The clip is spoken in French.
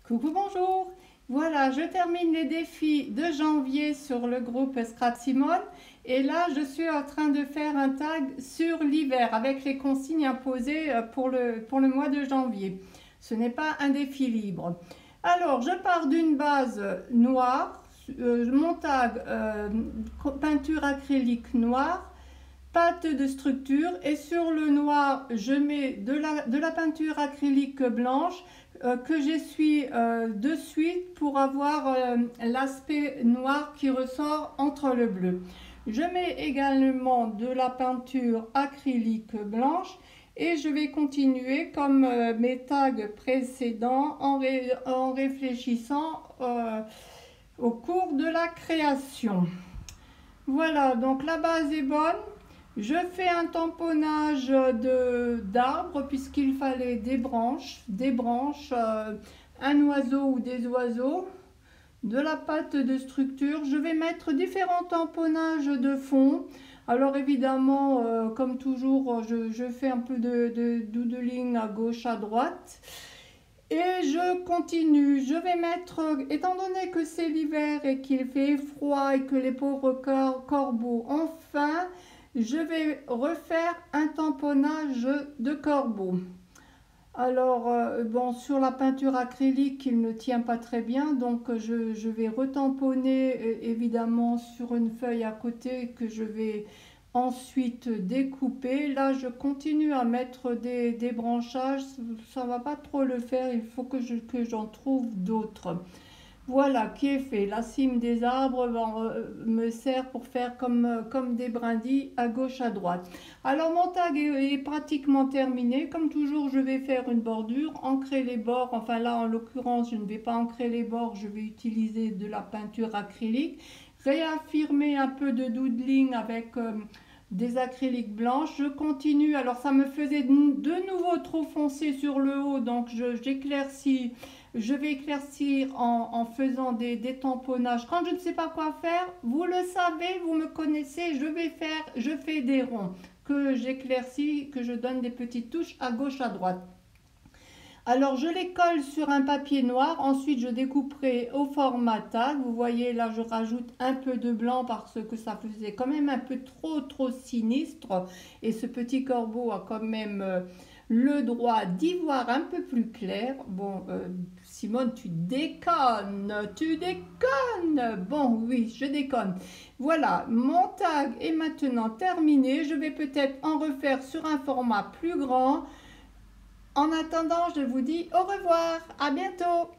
Coucou, bonjour. Voilà, je termine les défis de janvier sur le groupe Scrap Simone et là je suis en train de faire un tag sur l'hiver avec les consignes imposées pour le mois de janvier. Ce n'est pas un défi libre. Alors, je pars d'une base noire, mon tag peinture acrylique noire, pâte de structure, et sur le noir je mets de la peinture acrylique blanche que j'essuie de suite pour avoir l'aspect noir qui ressort entre le bleu. Je mets également de la peinture acrylique blanche et je vais continuer comme mes tags précédents en réfléchissant au cours de la création. Voilà, donc la base est bonne. Je fais un tamponnage d'arbres puisqu'il fallait des branches, un oiseau ou des oiseaux, de la pâte de structure. Je vais mettre différents tamponnages de fond. Alors évidemment, comme toujours, je fais un peu de doodling à gauche, à droite. Et je continue, je vais mettre, étant donné que c'est l'hiver et qu'il fait froid et que les pauvres corbeaux ont faim, je vais refaire un tamponnage de corbeaux. Alors, bon, sur la peinture acrylique, il ne tient pas très bien, donc je vais retamponner évidemment sur une feuille à côté que je vais ensuite découper. Là, je continue à mettre des branchages, ça ne va pas trop le faire, il faut que j'en trouve d'autres. Voilà qui est fait. La cime des arbres me sert pour faire comme des brindilles à gauche, à droite. Alors mon tag est pratiquement terminé. Comme toujours, je vais faire une bordure, ancrer les bords. Enfin là, en l'occurrence, je ne vais pas ancrer les bords, je vais utiliser de la peinture acrylique. Réaffirmer un peu de doodling avec des acryliques blanches. Je continue. Alors ça me faisait de nouveau trop foncé sur le haut, donc j'éclaircis. Je vais éclaircir en faisant des tamponnages. Quand je ne sais pas quoi faire, vous le savez, vous me connaissez, je fais des ronds que j'éclaircis, que je donne des petites touches à gauche, à droite. Alors je les colle sur un papier noir, ensuite je découperai au format tag. Vous voyez là je rajoute un peu de blanc parce que ça faisait quand même un peu trop sinistre. Et ce petit corbeau a quand même le droit d'y voir un peu plus clair. Bon, Simone, tu déconnes. Bon, oui, je déconne. Voilà, mon tag est maintenant terminé. Je vais peut-être en refaire sur un format plus grand. En attendant, je vous dis au revoir, à bientôt.